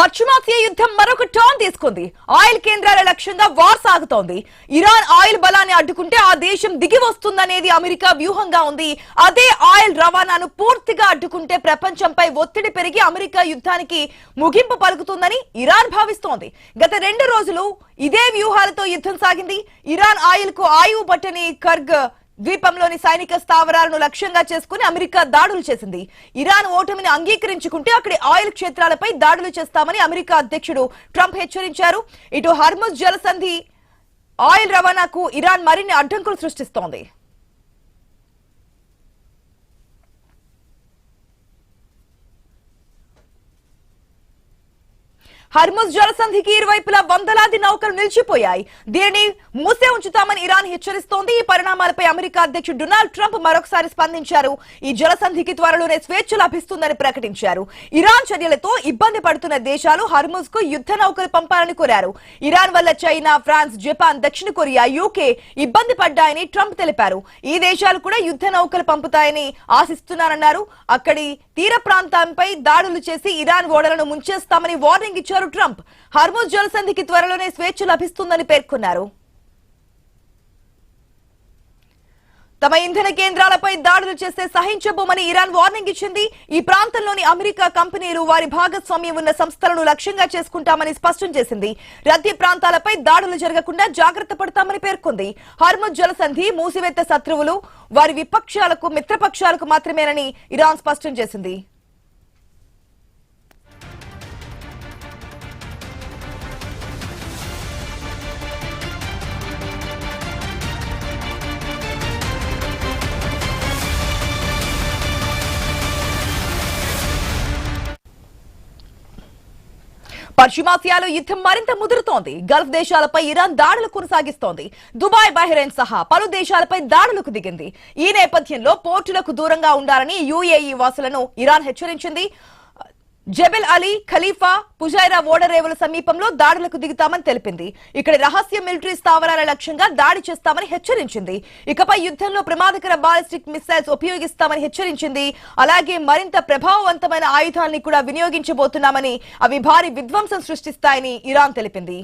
పశ్చిమాసియా యుద్ధం మరొక టర్న్ తీసుకుంది. ఆయిల్ కేంద్రాల లక్ష్యంగా వార్ సాగుతోంది. ఇరాన్ ఆయిల్ బలాన్ని అడ్డుకుంటే ఆ దేశం దిగి వస్తుందనేది అమెరికా వ్యూహంగా ఉంది. అదే ఆయిల్ రవాణాను పూర్తిగా అడ్డుకుంటే ప్రపంచంపై ఒత్తిడి పెరిగి అమెరికా యుద్ధానికి ముగింపు పలుకుతుందని ఇరాన్ భావిస్తోంది. గత 2 రోజులు ఇదే వ్యూహాలతో యుద్ధం సాగింది. ఇరాన్ ఆయిల్ కు ఆయువు పట్టని కర్గ్ ద్వీపంలోని సైనిక స్థావరాలను లక్ష్యంగా చేసుకుని అమెరికా దాడులు చేసింది. ఇరాన్ ఓటమిని అంగీకరించుకుంటే అక్కడి ఆయిల్ క్షేత్రాలపై దాడులు చేస్తామని అమెరికా అధ్యక్షుడు ట్రంప్ హెచ్చరించారు. ఇటు హర్ముజ్ జలసంధి ఆయిల్ రవాణాకు ఇరాన్ మరిన్ని అడ్డంకులు సృష్టిస్తోంది. హర్ముజ్ జలసంధికి ఇరువైపులా వందలాది నౌకలు నిలిచిపోయాయి. దీనిని మూసే ఉంచుతామని ఇరాన్ హెచ్చరిస్తోంది. ఈ పరిణామాలపై అమెరికా అధ్యక్షుడు డొనాల్డ్ ట్రంప్ మరొకసారి స్పందించారు. ఈ జలసంధికి త్వరలోనే స్వేచ్ఛ లభిస్తుందని ప్రకటించారు. ఇరాన్ చర్యలతో ఇబ్బంది పడుతున్న దేశాలు హర్ముజ్ కు యుద్ధ నౌకలు పంపాలని కోరారు. ఇరాన్ వల్ల చైనా, ఫ్రాన్స్, జపాన్, దక్షిణ కొరియా, యూకే ఇబ్బంది పడ్డాయని ట్రంప్ తెలిపారు. ఈ దేశాలు కూడా యుద్ధ నౌకలు పంపుతాయని ఆశిస్తున్నారన్నారు. అక్కడి తీర ప్రాంతంపై దాడులు చేసి ఇరాన్ ఓడలను ముంచేస్తామని వార్నింగ్ ఇచ్చారు ట్రంప్. హర్ముజ్ జలసంధికి త్వరలోనే స్వేచ్ఛ లభిస్తుందని పేర్కొన్నారు. తమ ఇంధన కేంద్రాలపై దాడులు చేస్తే సహించబోమని ఇరాన్ వార్నింగ్ ఇచ్చింది. ఈ ప్రాంతంలోని అమెరికా కంపెనీలు వారి భాగస్వామ్యం ఉన్న సంస్థలను లక్ష్యంగా చేసుకుంటామని స్పష్టం చేసింది. రద్దీ ప్రాంతాలపై దాడులు జరగకుండా జాగ్రత్త పడతామని పేర్కొంది. హర్ముజ్ జలసంధి మూసివేత శత్రువులు వారి విపక్షాలకు మిత్రపక్షాలకు మాత్రమేనని ఇరాన్ స్పష్టం చేసింది. పశ్చిమాసియాలో యుద్ధం మరింత ముదురుతోంది. గల్ఫ్ దేశాలపై ఇరాన్ దాడులు కొనసాగిస్తోంది. దుబాయ్, బహ్రెయిన్ సహా పలు దేశాలపై దాడులకు దిగింది. ఈ నేపథ్యంలో పోర్టులకు దూరంగా ఉండాలని యుఏఈ వాసులను ఇరాన్ హెచ్చరించింది. జబెల్ అలీ, ఖలీఫా, పుజైరా ఓడరేవుల సమీపంలో దాడులకు దిగుతామని తెలిపింది. ఇక్కడ రహస్య మిలిటరీ స్థావరాల లక్ష్యంగా దాడి చేస్తామని హెచ్చరించింది. ఇకపై యుద్ధంలో ప్రమాదకర బాలిస్టిక్ మిసైల్స్ ఉపయోగిస్తామని హెచ్చరించింది. అలాగే మరింత ప్రభావవంతమైన ఆయుధాన్ని కూడా వినియోగించబోతున్నామని, అవి భారీ విధ్వంసం సృష్టిస్తాయని ఇరాన్ తెలిపింది.